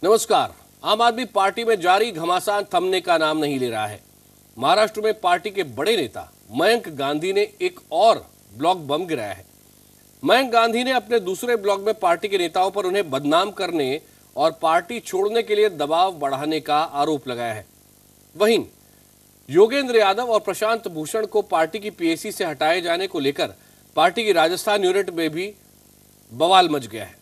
नमस्कार। आम आदमी पार्टी में जारी घमासान थमने का नाम नहीं ले रहा है। महाराष्ट्र में पार्टी के बड़े नेता मयंक गांधी ने एक और ब्लॉक बम गिराया है। मयंक गांधी ने अपने दूसरे ब्लॉक में पार्टी के नेताओं पर उन्हें बदनाम करने और पार्टी छोड़ने के लिए दबाव बढ़ाने का आरोप लगाया है। वहीं योगेंद्र यादव और प्रशांत भूषण को पार्टी की पीएसी से हटाए जाने को लेकर पार्टी की राजस्थान यूनिट में भी बवाल मच गया है।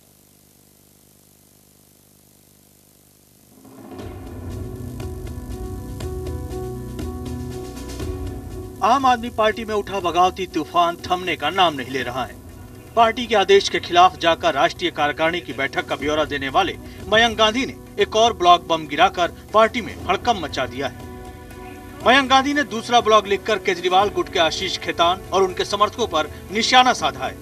आम आदमी पार्टी में उठा बगावती तूफान थमने का नाम नहीं ले रहा है। पार्टी के आदेश के खिलाफ जाकर राष्ट्रीय कार्यकारिणी की बैठक का ब्यौरा देने वाले मयंक गांधी ने एक और ब्लॉक बम गिराकर पार्टी में हड़कंप मचा दिया है। मयंक गांधी ने दूसरा ब्लॉग लिखकर केजरीवाल गुट के आशीष खेतान और उनके समर्थकों पर निशाना साधा है।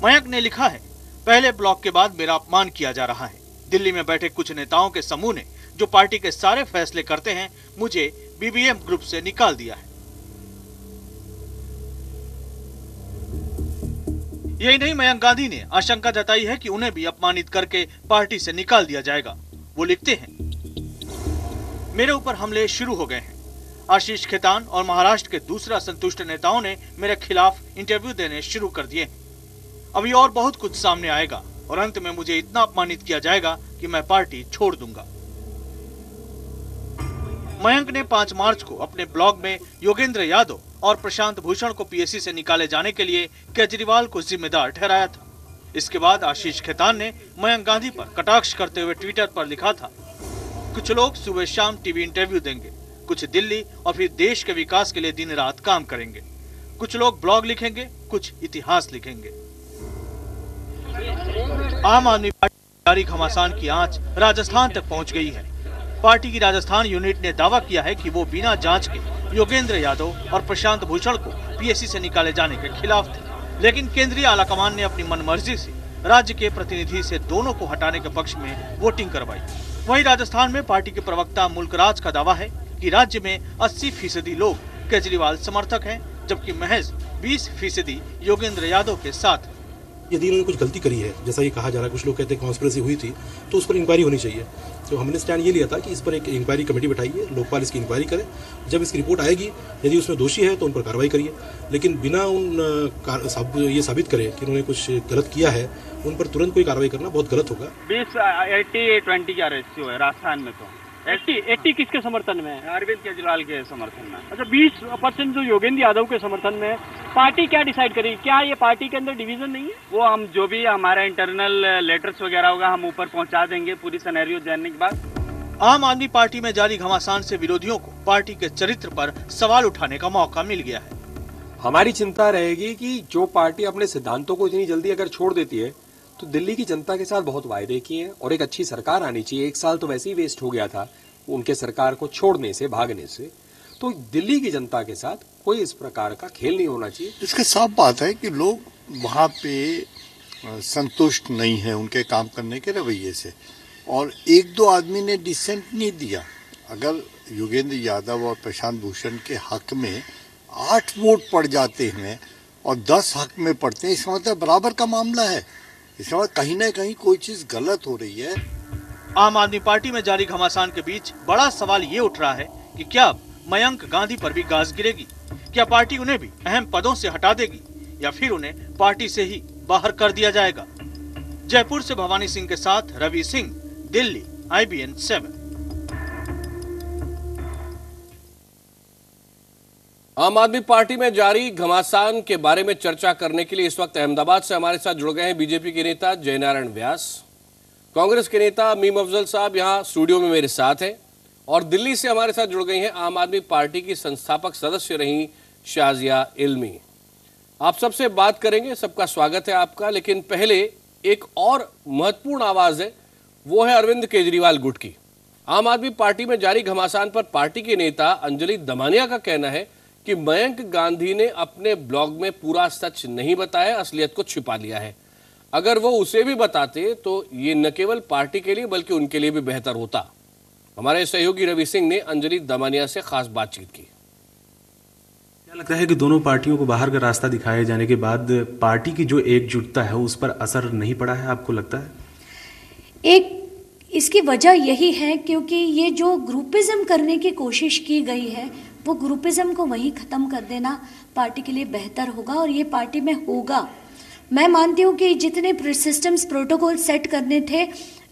मयंक ने लिखा है, पहले ब्लॉक के बाद मेरा अपमान किया जा रहा है। दिल्ली में बैठे कुछ नेताओं के समूह ने जो पार्टी के सारे फैसले करते हैं, मुझे बीबीएम ग्रुप से निकाल दिया है। यही नहीं, मयंक गांधी ने आशंका जताई है कि उन्हें भी अपमानित करके पार्टी से निकाल दिया जाएगा। वो लिखते हैं, मेरे ऊपर हमले शुरू हो गए हैं। आशीष खेतान और महाराष्ट्र के दूसरे असंतुष्ट नेताओं ने मेरे खिलाफ इंटरव्यू देने शुरू कर दिए। अभी और बहुत कुछ सामने आएगा और अंत में मुझे इतना अपमानित किया जाएगा कि मैं पार्टी छोड़ दूंगा। मयंक ने 5 मार्च को अपने ब्लॉग में योगेंद्र यादव और प्रशांत भूषण को पीएसी से निकाले जाने के लिए केजरीवाल को जिम्मेदार ठहराया था। इसके बाद आशीष खेतान ने मयंक गांधी पर कटाक्ष करते हुए ट्विटर पर लिखा था, कुछ लोग सुबह शाम टीवी इंटरव्यू देंगे, कुछ दिल्ली और फिर देश के विकास के लिए दिन रात काम करेंगे, कुछ लोग ब्लॉग लिखेंगे, कुछ इतिहास लिखेंगे। आम आदमी पार्टी जारी घमासान की आंच राजस्थान तक पहुंच गई है। पार्टी की राजस्थान यूनिट ने दावा किया है कि वो बिना जांच के योगेंद्र यादव और प्रशांत भूषण को पीएसी से निकाले जाने के खिलाफ थे, लेकिन केंद्रीय आलाकमान ने अपनी मनमर्जी से राज्य के प्रतिनिधि से दोनों को हटाने के पक्ष में वोटिंग करवाई। वहीं राजस्थान में पार्टी के प्रवक्ता मुल्कराज का दावा है कि राज्य में 80% लोग केजरीवाल समर्थक हैं, जबकि महज 20% योगेंद्र यादव के साथ। यदि इन्होंने कुछ गलती करी है, जैसा ये कहा जा रहा है, कुछ लोग कहते हैं कॉन्स्पिरेसी हुई थी, तो उस पर इंक्वायरी होनी चाहिए। तो हमने स्टैंड ये लिया था कि इस पर एक इंक्वायरी कमेटी बैठाइए, लोकपाल इसकी इंक्वायरी करे। जब इसकी रिपोर्ट आएगी, यदि उसमें दोषी है तो उन पर कार्रवाई करिए, लेकिन बिना ये साबित करे कि उन्होंने कुछ गलत किया है, उन पर तुरंत कोई कार्रवाई करना बहुत गलत होगा। 80-20 का रेशियो है राजस्थान में। तो 80 किसके समर्थन में है? अरविंद केजरीवाल के समर्थन में। अच्छा, 20% जो योगेंद्र यादव के समर्थन में। पार्टी क्या डिसाइड करेगी? क्या ये पार्टी के अंदर डिवीजन नहीं है? वो हम जो भी हमारा इंटरनल लेटर्स वगैरह होगा, हम ऊपर पहुंचा देंगे पूरी सिनेरियो जानने के बाद। आम आदमी पार्टी में जारी घमासान से विरोधियों को पार्टी के चरित्र पर सवाल उठाने का मौका मिल गया है। हमारी चिंता रहेगी कि जो पार्टी अपने सिद्धांतों को इतनी जल्दी अगर छोड़ देती है, तो दिल्ली की जनता के साथ बहुत वायदे किए हैं और एक अच्छी सरकार आनी चाहिए। 1 साल तो वैसे ही वेस्ट हो गया था उनके सरकार को छोड़ने से, भागने से। तो दिल्ली की जनता के साथ कोई इस प्रकार का खेल नहीं होना चाहिए। इसके साफ बात है कि लोग वहाँ पे संतुष्ट नहीं है उनके काम करने के रवैये से, और 1-2 आदमी ने डिसेंट नहीं दिया। अगर योगेंद्र यादव और प्रशांत भूषण के हक में 8 वोट पड़ जाते हैं और 10 हक में पड़ते हैं, इसका मतलब बराबर का मामला है। इसका मतलब कहीं ना कहीं कोई चीज गलत हो रही है। आम आदमी पार्टी में जारी घमासान के बीच बड़ा सवाल ये उठ रहा है कि क्या अब मयंक गांधी पर भी गाज गिरेगी? क्या पार्टी उन्हें भी अहम पदों से हटा देगी या फिर उन्हें पार्टी से ही बाहर कर दिया जाएगा? जयपुर से भवानी सिंह के साथ रवि सिंह, दिल्ली, IBN 7। आम आदमी पार्टी में जारी घमासान के बारे में चर्चा करने के लिए इस वक्त अहमदाबाद से हमारे साथ जुड़ गए हैं बीजेपी के नेता जयनारायण व्यास, कांग्रेस के नेता मीम अफजल साहब यहां स्टूडियो में मेरे साथ हैं, और दिल्ली से हमारे साथ जुड़ गई हैं आम आदमी पार्टी की संस्थापक सदस्य रही शाजिया इल्मी। आप सबसे बात करेंगे, सबका स्वागत है आपका। लेकिन पहले एक और महत्वपूर्ण आवाज है, वो है अरविंद केजरीवाल गुट की। आम आदमी पार्टी में जारी घमासान पर पार्टी के नेता अंजलि दमानिया का कहना है कि मयंक गांधी ने अपने ब्लॉग में पूरा सच नहीं बताया, असलियत को छिपा लिया है। अगर वो उसे भी बताते तो ये न केवल पार्टी के लिए बल्कि उनके लिए भी बेहतर होता। हमारे सहयोगी रवि सिंह ने अंजलि दमानिया से खास बातचीत की। क्या लगता है कि दोनों पार्टियों को बाहर का रास्ता दिखाए जाने के बाद पार्टी की जो एकजुटता है उस पर असर नहीं पड़ा है, आपको लगता है? इसकी वजह यही है क्योंकि ये जो ग्रुपिज्म करने की कोशिश की गई है, वो ग्रुपिज्म को वहीं ख़त्म कर देना पार्टी के लिए बेहतर होगा और ये पार्टी में होगा। मैं मानती हूँ कि जितने सिस्टम्स प्रोटोकॉल सेट करने थे,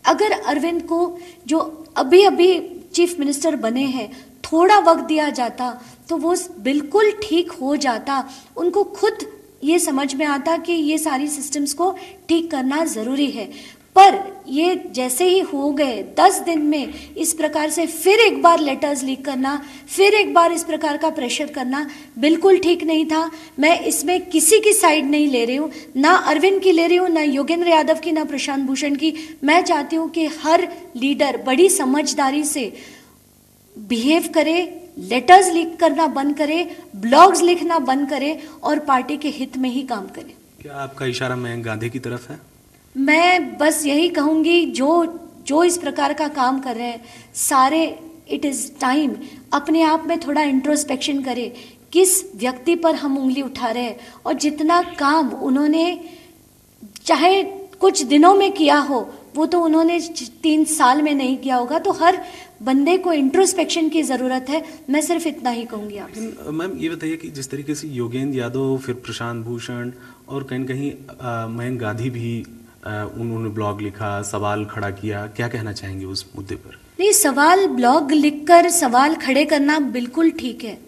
अगर अरविंद को जो अभी अभी चीफ मिनिस्टर बने हैं थोड़ा वक्त दिया जाता तो वो बिल्कुल ठीक हो जाता। उनको खुद ये समझ में आता कि ये सारी सिस्टम्स को ठीक करना ज़रूरी है, पर ये जैसे ही हो गए 10 दिन में इस प्रकार से फिर एक बार लेटर्स लीक करना, फिर एक बार इस प्रकार का प्रेशर करना बिल्कुल ठीक नहीं था। मैं इसमें किसी की साइड नहीं ले रही हूँ, ना अरविंद की ले रही हूँ, ना योगेंद्र यादव की, ना प्रशांत भूषण की। मैं चाहती हूँ कि हर लीडर बड़ी समझदारी से बिहेव करे, लेटर्स लीक करना बंद करे, ब्लॉग्स लिखना बंद करे और पार्टी के हित में ही काम करे। क्या आपका इशारा मयंक गांधी की तरफ है? मैं बस यही कहूँगी, जो इस प्रकार का काम कर रहे हैं सारे, इट इज़ टाइम अपने आप में थोड़ा इंट्रोस्पेक्शन करे, किस व्यक्ति पर हम उंगली उठा रहे हैं और जितना काम उन्होंने चाहे कुछ दिनों में किया हो वो तो उन्होंने 3 साल में नहीं किया होगा। तो हर बंदे को इंट्रोस्पेक्शन की ज़रूरत है। मैं सिर्फ इतना ही कहूँगी आपसे। मैम ये बताइए कि जिस तरीके से योगेंद्र यादव, फिर प्रशांत भूषण और कहीं कहीं मयंक गांधी भी उन्होंने ब्लॉग लिखा, सवाल खड़ा किया, क्या कहना चाहेंगे उस मुद्दे पर? नहीं, सवाल ब्लॉग लिखकर सवाल खड़े करना बिल्कुल ठीक है,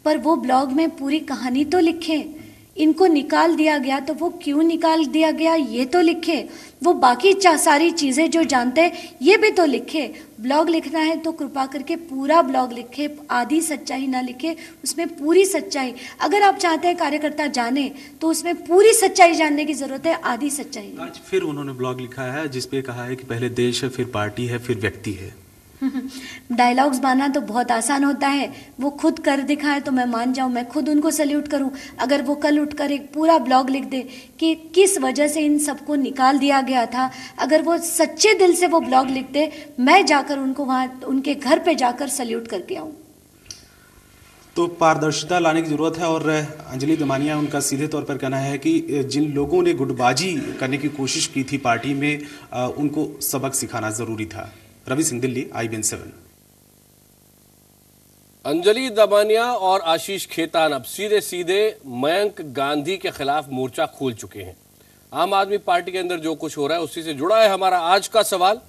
पर वो ब्लॉग में पूरी कहानी तो लिखें। इनको निकाल दिया गया तो वो क्यों निकाल दिया गया ये तो लिखे, वो बाकी सारी चीज़ें जो जानते हैं ये भी तो लिखे। ब्लॉग लिखना है तो कृपा करके पूरा ब्लॉग लिखे, आधी सच्चाई ना लिखे, उसमें पूरी सच्चाई। अगर आप चाहते हैं कार्यकर्ता जाने तो उसमें पूरी सच्चाई जानने की ज़रूरत है, आधी सच्चाई। आज फिर उन्होंने ब्लॉग लिखा है जिसपे कहा है कि पहले देश है, फिर पार्टी है, फिर व्यक्ति है। डायलॉग्स बनाना तो बहुत आसान होता है, वो खुद कर दिखाए तो मैं मान जाऊं, मैं खुद उनको सैल्यूट करूं। अगर वो कल उठकर एक पूरा ब्लॉग लिख दे कि किस वजह से इन सबको निकाल दिया गया था, अगर वो सच्चे दिल से वो ब्लॉग लिख दे, मैं जाकर उनको वहाँ उनके घर पे जाकर सैल्यूट करके आऊँ। तो पारदर्शिता लाने की जरूरत है और अंजलि दमानिया, उनका सीधे तौर पर कहना है कि जिन लोगों ने गुटबाजी करने की कोशिश की थी पार्टी में, उनको सबक सिखाना जरूरी था। रवि सिंह, दिल्ली, IBN 7। अंजलि दमानिया और आशीष खेतान अब सीधे सीधे मयंक गांधी के खिलाफ मोर्चा खोल चुके हैं। आम आदमी पार्टी के अंदर जो कुछ हो रहा है उसी से जुड़ा है हमारा आज का सवाल।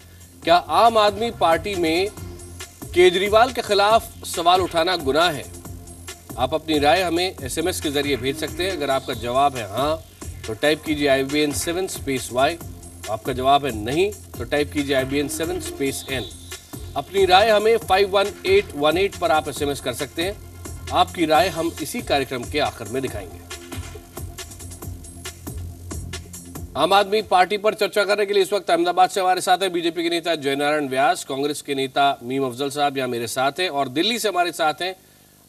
क्या आम आदमी पार्टी में केजरीवाल के खिलाफ सवाल उठाना गुनाह है? आप अपनी राय हमें SMS के जरिए भेज सकते हैं। अगर आपका जवाब है हाँ तो टाइप कीजिए IBN 7 स्पेस Y, आपका जवाब है नहीं तो टाइप कीजिए IBN 7 स्पेस N। अपनी राय हमें 51818 पर आप SMS कर सकते हैं। आपकी राय हम इसी कार्यक्रम के आखिर में दिखाएंगे। आम आदमी पार्टी पर चर्चा करने के लिए इस वक्त अहमदाबाद से हमारे साथ है बीजेपी के नेता जयनारायण व्यास, कांग्रेस के नेता मीम अफजल साहब यहाँ मेरे साथ हैं, और दिल्ली से हमारे साथ हैं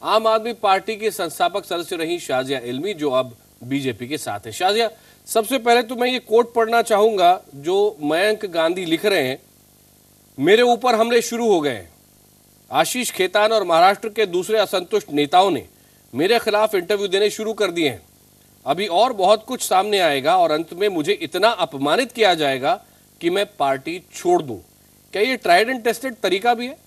आम आदमी पार्टी की संस्थापक सदस्य रही शाजिया इल्मी, जो अब बीजेपी के साथ है। शाजिया, सबसे पहले तो मैं ये कोट पढ़ना चाहूंगा जो मयंक गांधी लिख रहे हैं। मेरे ऊपर हमले शुरू हो गए। आशीष खेतान और महाराष्ट्र के दूसरे असंतुष्ट नेताओं ने मेरे खिलाफ इंटरव्यू देने शुरू कर दिए हैं। अभी और बहुत कुछ सामने आएगा और अंत में मुझे इतना अपमानित किया जाएगा कि मैं पार्टी छोड़ दूं। क्या ये ट्राइड एंड टेस्टेड तरीका भी है?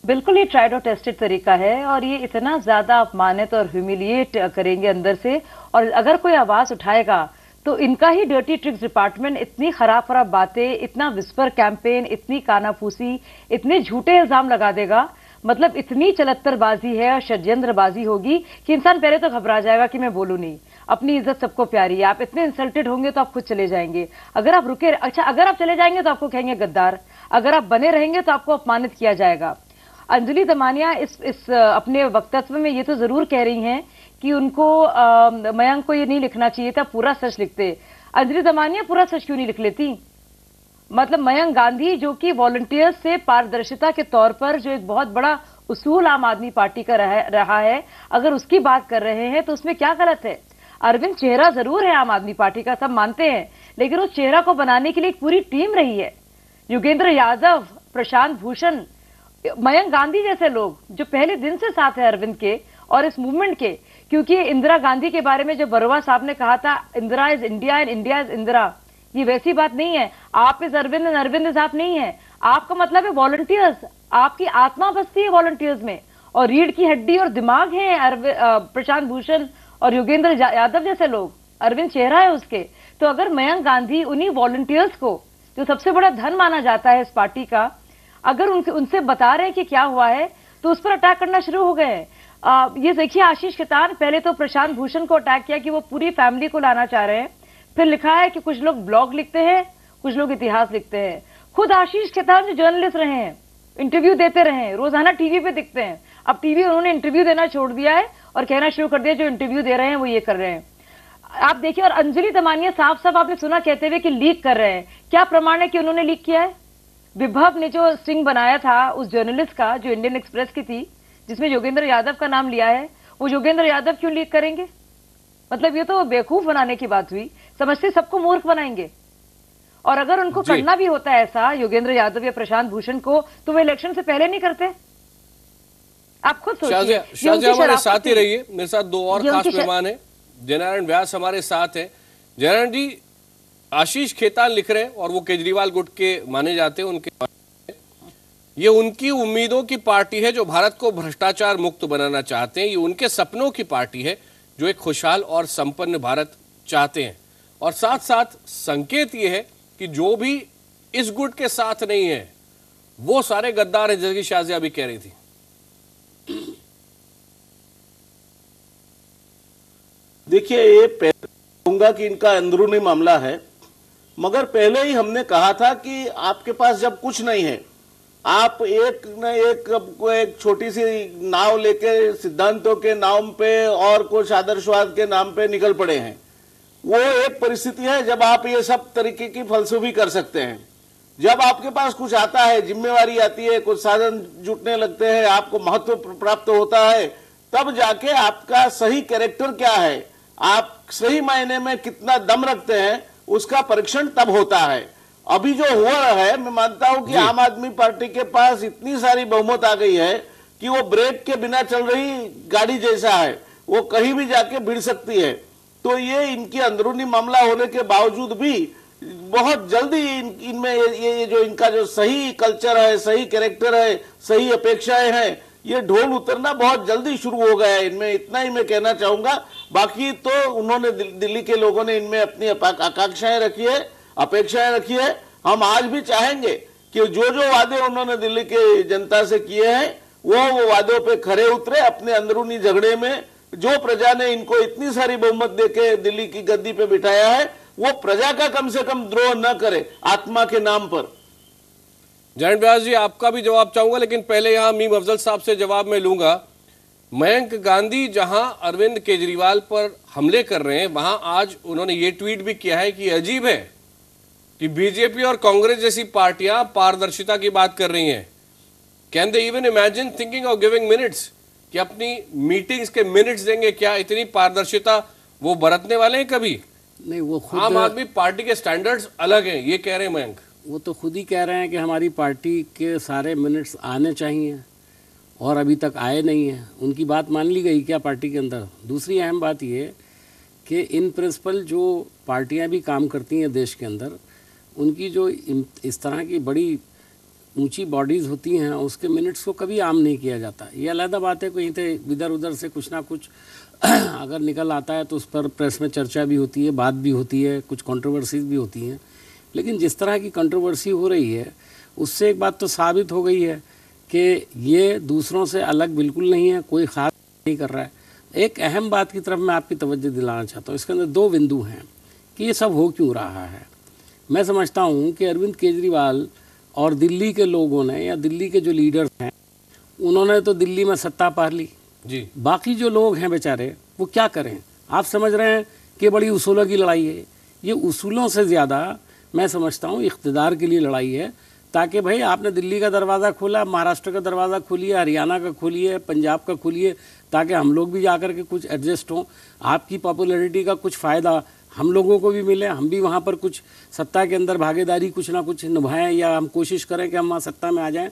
बिल्कुल, ये ट्राइड और टेस्टेड तरीका है और ये इतना ज्यादा अपमानित और ह्यूमिलिएट करेंगे अंदर से। और अगर कोई आवाज उठाएगा तो इनका ही डर्टी ट्रिक्स डिपार्टमेंट इतनी खराब बातें, इतना विस्पर कैंपेन, इतनी कानाफूसी, इतने झूठे इल्जाम लगा देगा, मतलब इतनी चलत्तरबाजी है और षड्यंत्रबाजी होगी कि इंसान पहले तो घबरा जाएगा कि मैं बोलूं नहीं। अपनी इज्जत सबको प्यारी है, आप इतने इंसल्टेड होंगे तो आप खुद चले जाएंगे। अगर आप रुके, अच्छा अगर आप चले जाएंगे तो आपको कहेंगे गद्दार, अगर आप बने रहेंगे तो आपको अपमानित किया जाएगा। अंजलि दमानिया इस अपने वक्तव्य में ये तो जरूर कह रही हैं कि उनको मयंक को ये नहीं लिखना चाहिए था, पूरा सच लिखते। अंजलि दमानिया पूरा सच क्यों नहीं लिख लेती? मतलब मयंक गांधी जो कि वॉलंटियर्स से पारदर्शिता के तौर पर जो एक बहुत बड़ा उसूल आम आदमी पार्टी का रहा है, अगर उसकी बात कर रहे हैं तो उसमें क्या गलत है? अरविंद चेहरा जरूर है आम आदमी पार्टी का, सब मानते हैं, लेकिन उस चेहरा को बनाने के लिए एक पूरी टीम रही है। योगेंद्र यादव, प्रशांत भूषण, मयंक गांधी जैसे लोग जो पहले दिन से साथ है अरविंद के और इस मूवमेंट के। क्योंकि इंदिरा गांधी के बारे में जो बरुआ साहब ने कहा था, Indira is India and India is Indira, ये वैसी बात नहीं है आप इस अरविंद साहब नहीं है, आपका मतलब है वॉलंटियर्स, आपकी आत्मा बसती है वॉलंटियर्स में, और रीढ़ की हड्डी और दिमाग है प्रशांत भूषण और योगेंद्र यादव जैसे लोग, अरविंद चेहरा है उसके। तो अगर मयंक गांधी उन्हीं वॉलंटियर्स को, जो सबसे बड़ा धन माना जाता है इस पार्टी का, अगर उनसे बता रहे हैं कि क्या हुआ है, तो उस पर अटैक करना शुरू हो गए। ये देखिए आशीष खेतान पहले तो प्रशांत भूषण को अटैक किया कि वो पूरी फैमिली को लाना चाह रहे हैं, फिर लिखा है कि कुछ लोग ब्लॉग लिखते हैं, कुछ लोग इतिहास लिखते हैं। खुद आशीष खेतान जो जर्नलिस्ट रहे हैं, इंटरव्यू देते रहे हैं, रोजाना टीवी पे दिखते हैं, अब टीवी उन्होंने इंटरव्यू देना छोड़ दिया है और कहना शुरू कर दिया जो इंटरव्यू दे रहे हैं वो ये कर रहे हैं। आप देखिए, और अंजलि दमानिया साफ साफ आपने सुना कहते हुए कि लीक कर रहे हैं। क्या प्रमाण है कि उन्होंने लीक किया है? विभव ने जो स्टिंग बनाया था उस जर्नलिस्ट का जो इंडियन एक्सप्रेस की थी, जिसमें योगेंद्र यादव का नाम लिया है, वो योगेंद्र यादव क्यों लीक करेंगे? मतलब ये तो बेवकूफ बनाने की बात हुई, समझते सबको मूर्ख बनाएंगे। और अगर उनको करना भी होता है ऐसा योगेंद्र यादव या प्रशांत भूषण को, तो वो इलेक्शन से पहले नहीं करते। आप खुद सोचिए। शाजिया हमारे साथ ही रहिए, मेरे साथ दो और खास मेहमान हैं। जयनारायण व्यास हमारे साथ हैं। जयनारायण जी, आशीष खेतान लिख रहे हैं और वो केजरीवाल गुट के माने जाते हैं, उनके ये उनकी उम्मीदों की पार्टी है जो भारत को भ्रष्टाचार मुक्त बनाना चाहते हैं। ये उनके सपनों की पार्टी है जो एक खुशहाल और संपन्न भारत चाहते हैं। और साथ साथ संकेत ये है कि जो भी इस गुट के साथ नहीं है वो सारे गद्दार हैं, जैसे कि शाजिया भी कह रही थी। देखिए, ये पहले कहूंगा कि इनका अंदरूनी मामला है, मगर पहले ही हमने कहा था कि आपके पास जब कुछ नहीं है, आप एक न एक छोटी सी नाव लेके सिद्धांतों के नाम पे और कुछ आदर्शवाद के नाम पे निकल पड़े हैं। वो एक परिस्थिति है जब आप ये सब तरीके की फलसफी कर सकते हैं। जब आपके पास कुछ आता है, जिम्मेवारी आती है, कुछ साधन जुटने लगते हैं, आपको महत्व प्राप्त होता है, तब जाके आपका सही कैरेक्टर क्या है, आप सही मायने में कितना दम रखते हैं, उसका परीक्षण तब होता है। अभी जो हुआ है, मैं मानता हूं कि आम आदमी पार्टी के पास इतनी सारी बहुमत आ गई है कि वो ब्रेक के बिना चल रही गाड़ी जैसा है, वो कहीं भी जाके भिड़ सकती है। तो ये इनकी अंदरूनी मामला होने के बावजूद भी बहुत जल्दी इनमें ये जो इनका जो सही कल्चर है, सही कैरेक्टर है, सही अपेक्षाएं हैं, ये ढोल उतरना बहुत जल्दी शुरू हो गया है इनमें। इतना ही मैं कहना चाहूंगा। बाकी तो उन्होंने दिल्ली के लोगों ने इनमें अपनी आकांक्षाएं रखी है, अपेक्षाएं रखी है। हम आज भी चाहेंगे कि जो वादे उन्होंने दिल्ली के जनता से किए हैं वो वादों पे खरे उतरे। अपने अंदरूनी झगड़े में जो प्रजा ने इनको इतनी सारी बहुमत देके दिल्ली की गद्दी पे बिठाया है, वो प्रजा का कम से कम द्रोह न करे आत्मा के नाम पर। जयंत व्यास जी, आपका भी जवाब चाहूंगा, लेकिन पहले यहां मीम अफजल साहब से जवाब मैं लूंगा। मयंक गांधी जहां अरविंद केजरीवाल पर हमले कर रहे हैं, वहां आज उन्होंने ये ट्वीट भी किया है कि अजीब है कि बीजेपी और कांग्रेस जैसी पार्टियां पारदर्शिता की बात कर रही हैं। Can they even imagine thinking of giving minutes, कि अपनी मीटिंग्स के मिनट्स देंगे? क्या इतनी पारदर्शिता वो बरतने वाले हैं कभी? नहीं, वो खुद आम आदमी पार्टी के स्टैंडर्ड्स अलग हैं, ये कह रहे हैं मयंक। वो तो खुद ही कह रहे हैं कि हमारी पार्टी के सारे मिनट्स आने चाहिए और अभी तक आए नहीं हैं। उनकी बात मान ली गई क्या पार्टी के अंदर? दूसरी अहम बात ये कि इन प्रिंसिपल जो पार्टियां भी काम करती हैं देश के अंदर, उनकी जो इस तरह की बड़ी ऊंची बॉडीज़ होती हैं, उसके मिनट्स को कभी आम नहीं किया जाता। ये अलग बात है, कहीं से इधर उधर से कुछ ना कुछ अगर निकल आता है तो उस पर प्रेस में चर्चा भी होती है, बात भी होती है, कुछ कंट्रोवर्सीज भी होती हैं। लेकिन जिस तरह की कंट्रोवर्सी हो रही है, उससे एक बात तो साबित हो गई है कि ये दूसरों से अलग बिल्कुल नहीं है, कोई ख़ास नहीं कर रहा है। एक अहम बात की तरफ मैं आपकी तवज्जो दिलाना चाहता हूँ। इसके अंदर दो बिंदु हैं कि ये सब हो क्यों रहा है। मैं समझता हूँ कि अरविंद केजरीवाल और दिल्ली के लोगों ने या दिल्ली के जो लीडर्स हैं, उन्होंने तो दिल्ली में सत्ता पा ली जी। बाकी जो लोग हैं बेचारे, वो क्या करें? आप समझ रहे हैं कि बड़ी उसूलों की लड़ाई है। ये उसूलों से ज़्यादा मैं समझता हूँ इख्तिदार के लिए लड़ाई है, ताकि भाई आपने दिल्ली का दरवाज़ा खोला, महाराष्ट्र का दरवाज़ा खोलिए, हरियाणा का खोलिए, पंजाब का खोलिए, ताकि हम लोग भी जाकर के कुछ एडजस्ट हों। आपकी पॉपुलैरिटी का कुछ फ़ायदा हम लोगों को भी मिले, हम भी वहाँ पर कुछ सत्ता के अंदर भागीदारी कुछ ना कुछ निभाएं, या हम कोशिश करें कि हम वहाँ सत्ता में आ जाएं।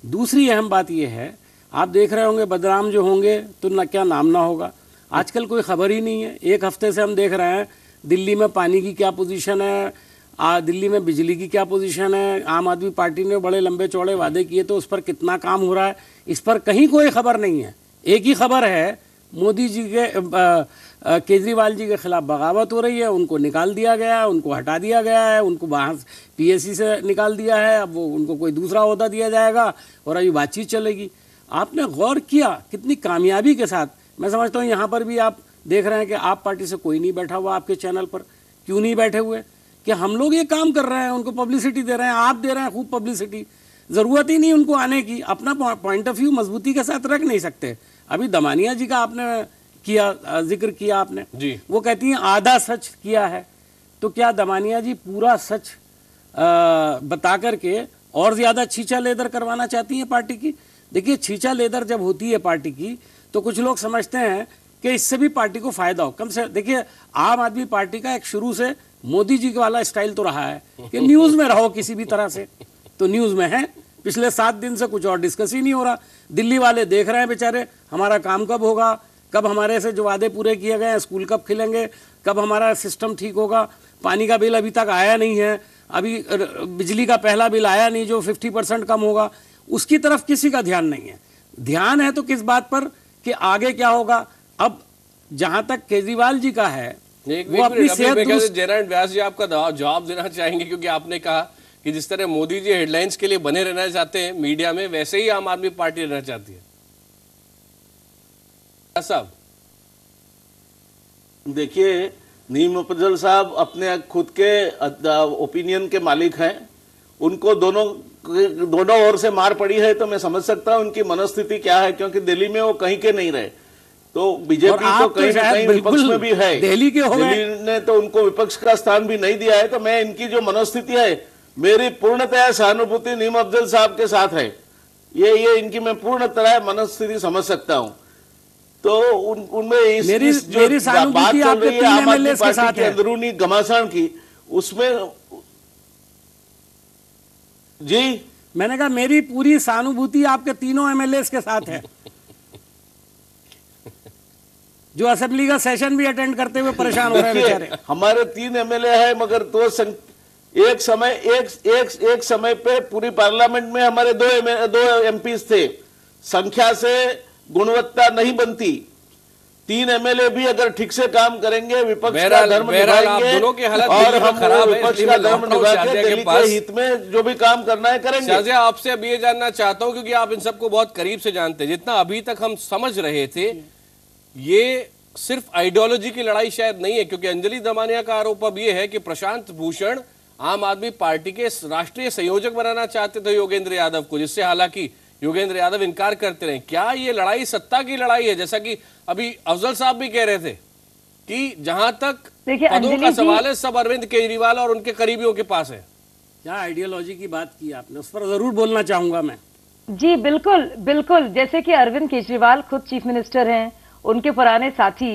दूसरी अहम बात यह है, आप देख रहे होंगे बदनाम जो होंगे तो न क्या नाम ना होगा। आजकल कोई खबर ही नहीं है। एक हफ्ते से हम देख रहे हैं दिल्ली में पानी की क्या पोजीशन है, दिल्ली में बिजली की क्या पोजीशन है, आम आदमी पार्टी ने बड़े लंबे चौड़े वादे किए तो उस पर कितना काम हो रहा है, इस पर कहीं कोई खबर नहीं है। एक ही खबर है, मोदी जी के केजरीवाल जी के खिलाफ बगावत हो रही है, उनको निकाल दिया गया है, उनको हटा दिया गया है, उनको बाहर पीएससी से निकाल दिया है, अब वो उनको कोई दूसरा ओहदा दिया जाएगा और अभी बातचीत चलेगी। आपने गौर किया कितनी कामयाबी के साथ, मैं समझता हूँ यहाँ पर भी आप देख रहे हैं कि आप पार्टी से कोई नहीं बैठा हुआ आपके चैनल पर, क्यों नहीं बैठे हुए कि हम लोग ये काम कर रहे हैं, उनको पब्लिसिटी दे रहे हैं, आप दे रहे हैं खूब पब्लिसिटी, ज़रूरत ही नहीं उनको आने की, अपना पॉइंट ऑफ व्यू मजबूती के साथ रख नहीं सकते। अभी दमानिया जी का आपने किया, जिक्र किया आपने जी, वो कहती हैं आधा सच किया है, तो क्या दमानिया जी पूरा सच बता करके और ज़्यादा छींचा लेदर करवाना चाहती हैं पार्टी की? देखिए, छींचा लेदर जब होती है पार्टी की तो कुछ लोग समझते हैं कि इससे भी पार्टी को फायदा हो। कम से देखिए, आम आदमी पार्टी का एक शुरू से मोदी जी वाला स्टाइल तो रहा है कि न्यूज़ में रहो किसी भी तरह से, तो न्यूज़ में है। पिछले 7 दिन से कुछ और डिस्कस ही नहीं हो रहा। दिल्ली वाले देख रहे हैं बेचारे, हमारा काम कब होगा, कब हमारे से जो वादे पूरे किए गए हैं, स्कूल कब खिलेंगे, कब हमारा सिस्टम ठीक होगा। पानी का बिल अभी तक आया नहीं है, अभी बिजली का पहला बिल आया नहीं जो 50% कम होगा, उसकी तरफ किसी का ध्यान नहीं है। ध्यान है तो किस बात पर कि आगे क्या होगा। अब जहां तक केजरीवाल जी का है, वो अपनी सेहत जयनारायण व्यास जी आपका जवाब देना चाहेंगे, क्योंकि आपने कहा कि जिस तरह मोदी जी हेडलाइंस के लिए बने रहना चाहते हैं मीडिया में, वैसे ही आम आदमी पार्टी रहना चाहती है। साहब देखिए, नीम अफजल साहब अपने खुद के ओपिनियन के मालिक हैं, उनको दोनों ओर से मार पड़ी है तो मैं समझ सकता हूं उनकी मनोस्थिति क्या है, क्योंकि दिल्ली में वो कहीं के नहीं रहे, तो बीजेपी तो कहीं ना कहीं विपक्ष में भी है, दिल्ली ने तो उनको विपक्ष का स्थान भी नहीं दिया है। तो मैं इनकी जो मनोस्थिति है, मेरी पूर्णतः सहानुभूति नीम अफजल साहब के साथ है, ये इनकी मैं पूर्ण तरह मनोस्थिति समझ सकता हूं। तो उनमें इस जो बात चल रही है आम आदमी पार्टी के अंदरूनी घमासान की, उसमें जी मैंने कहा मेरी पूरी सहानुभूति आपके तीनों एमएलए के साथ है जो असेंबली का सेशन भी अटेंड करते हुए परेशान हो रहे हैं बेचारे। हमारे 3 एमएलए है, मगर एक समय पे पूरी पार्लियामेंट में हमारे 2 एमपी थे। संख्या से गुणवत्ता नहीं बनती। 3 एमएलए भी अगर ठीक से काम करेंगे, विपक्ष का धर्म निभाएंगे और हम विपक्ष का धर्म निभा के दिल्ली के हित में जो भी काम करना है करेंगे। शाहजिया, आपसे अब ये जानना चाहता हूं, क्योंकि आप इन सबको बहुत करीब से जानते हैं, जितना अभी तक हम समझ रहे थे ये सिर्फ आइडियोलॉजी की लड़ाई शायद नहीं है, क्योंकि अंजलि दमानिया का आरोप अब ये है कि प्रशांत भूषण आम आदमी पार्टी के राष्ट्रीय संयोजक बनाना चाहते थे योगेंद्र यादव को, जिससे हालांकि योगेंद्र यादव इनकार करते रहे। क्या ये लड़ाई सत्ता की लड़ाई है, जैसा कि अभी अफजल साहब भी कह रहे थे कि जहां तक पदों का सवाल है सब अरविंद केजरीवाल और उनके करीबियों के पास है? क्या आइडियोलॉजी की बात की आपने, उस पर जरूर बोलना चाहूंगा मैं। जी बिल्कुल बिल्कुल, जैसे कि अरविंद केजरीवाल खुद चीफ मिनिस्टर हैं, उनके पुराने साथी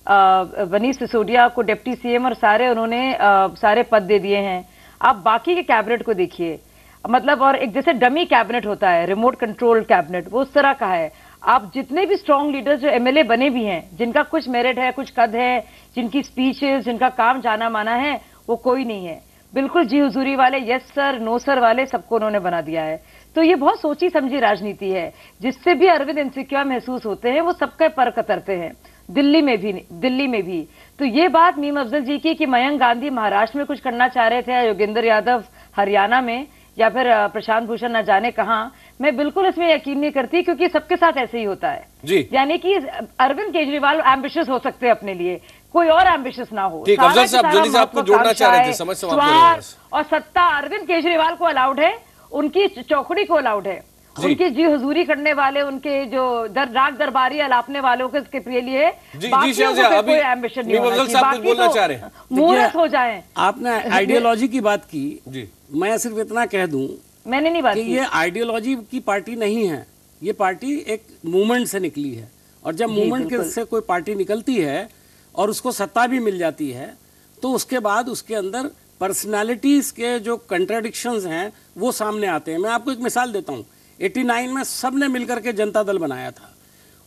मनीष सिसोदिया को डिप्टी सीएम और उन्होंने सारे पद दे दिए हैं। आप बाकी के कैबिनेट को देखिए, मतलब, और एक जैसे डमी कैबिनेट होता है, रिमोट कंट्रोल कैबिनेट, वो उस तरह का है। आप जितने भी स्ट्रॉन्ग लीडर्स जो एमएलए बने भी हैं, जिनका कुछ मेरिट है, कुछ कद है, जिनकी स्पीचेस, जिनका काम जाना माना है, वो कोई नहीं है। बिल्कुल जी हुजूरी वाले, यस सर नो सर वाले सबको उन्होंने बना दिया है। तो ये बहुत सोची समझी राजनीति है, जिससे भी अरविंद इनसिक्योर महसूस होते हैं, वो सबके पर कतरते हैं, दिल्ली में भी। तो ये बात मीम अफजल जी की कि मयंक गांधी महाराष्ट्र में कुछ करना चाह रहे थे, योगेंद्र यादव हरियाणा में, या फिर प्रशांत भूषण न जाने कहां, मैं बिल्कुल इसमें यकीन नहीं करती, क्योंकि सबके साथ ऐसे ही होता है जी। यानी कि अरविंद केजरीवाल एम्बिशियस हो सकते हैं अपने लिए, कोई और एम्बिशियस ना हो। अफजल साहब जल्दी से आपको जोड़ना चाह रहे थे, समझ और सत्ता अरविंद केजरीवाल को अलाउड है, उनकी चौकड़ी को अलाउड है, उनकी जी हुजूरी करने वाले, उनके जो राग दरबारी अलापने वालों के प्रिय लिए कोई एम्बिशन नहीं होना चाहिए, मूर्ख हो जाए। आपने आइडियोलॉजी की बात की जी, मैं सिर्फ इतना कह दूं, मैंने नहीं बात की ये आइडियोलॉजी की पार्टी नहीं है, ये पार्टी एक मूवमेंट से निकली है, और जब मूवमेंट से कोई पार्टी निकलती है और उसको सत्ता भी मिल जाती है, तो उसके बाद उसके अंदर पर्सनालिटीज के जो कंट्राडिक्शंस हैं वो सामने आते हैं। मैं आपको एक मिसाल देता हूँ, 89 में सब ने मिलकर के जनता दल बनाया था,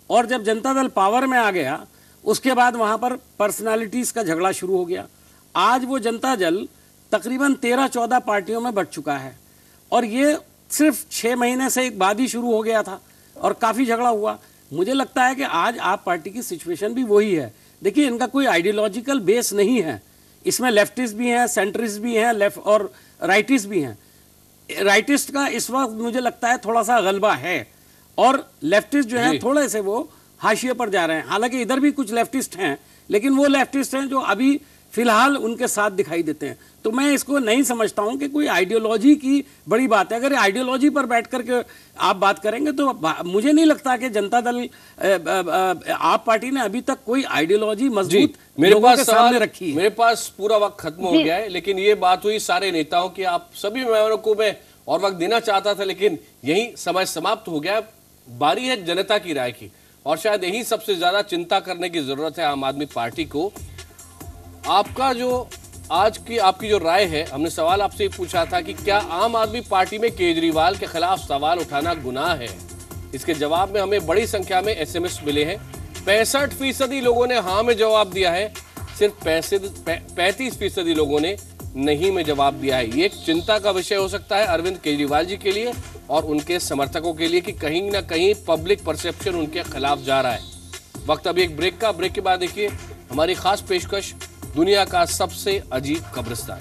और जब जनता दल पावर में आ गया उसके बाद वहाँ पर पर्सनालिटीज़ का झगड़ा शुरू हो गया। आज वो जनता दल तकरीबन 13-14 पार्टियों में बढ़ चुका है और ये सिर्फ 6 महीने से एक बाद ही शुरू हो गया था और काफ़ी झगड़ा हुआ। मुझे लगता है कि आज आप पार्टी की सिचुएशन भी वही है। देखिए, इनका कोई आइडियोलॉजिकल बेस नहीं है, इसमें लेफ्टिस्ट भी हैं, सेंट्रिस्ट भी हैं, लेफ्ट और राइटिस्ट भी हैं। राइटिस्ट का इस वक्त मुझे लगता है थोड़ा सा गलबा है और लेफ्टिस्ट जो है थोड़े से वो हाशिए पर जा रहे हैं। हालांकि इधर भी कुछ लेफ्टिस्ट हैं, लेकिन वो लेफ्टिस्ट हैं जो अभी फिलहाल उनके साथ दिखाई देते हैं। तो मैं इसको नहीं समझता हूं कि कोई आइडियोलॉजी की बड़ी बात है। अगर आइडियोलॉजी पर बैठ करके आप बात करेंगे तो मुझे नहीं लगता कि जनता दल आप पार्टी ने अभी तक कोई आइडियोलॉजी मजबूत लोगों के सामने रखी है। मेरे पास पूरा वक्त खत्म हो गया है, लेकिन ये बात हुई सारे नेताओं की। आप सभी मेहमानों को मैं और वक्त देना चाहता था, लेकिन यही समय समाप्त हो गया। बारी है जनता की राय की और शायद यही सबसे ज्यादा चिंता करने की जरूरत है आम आदमी पार्टी को। आपका जो आज की आपकी जो राय है, हमने सवाल आपसे पूछा था कि क्या आम आदमी पार्टी में केजरीवाल के खिलाफ सवाल उठाना गुनाह है। इसके जवाब में हमें बड़ी संख्या में एसएमएस मिले हैं। 65% लोगों ने हाँ में जवाब दिया है, सिर्फ 35% लोगों ने नहीं में जवाब दिया है। ये एक चिंता का विषय हो सकता है अरविंद केजरीवाल जी के लिए और उनके समर्थकों के लिए कि कहीं ना कहीं पब्लिक परसेप्शन उनके खिलाफ जा रहा है। वक्त अभी एक ब्रेक का। ब्रेक के बाद देखिए हमारी खास पेशकश, दुनिया का सबसे अजीब कब्रिस्तान।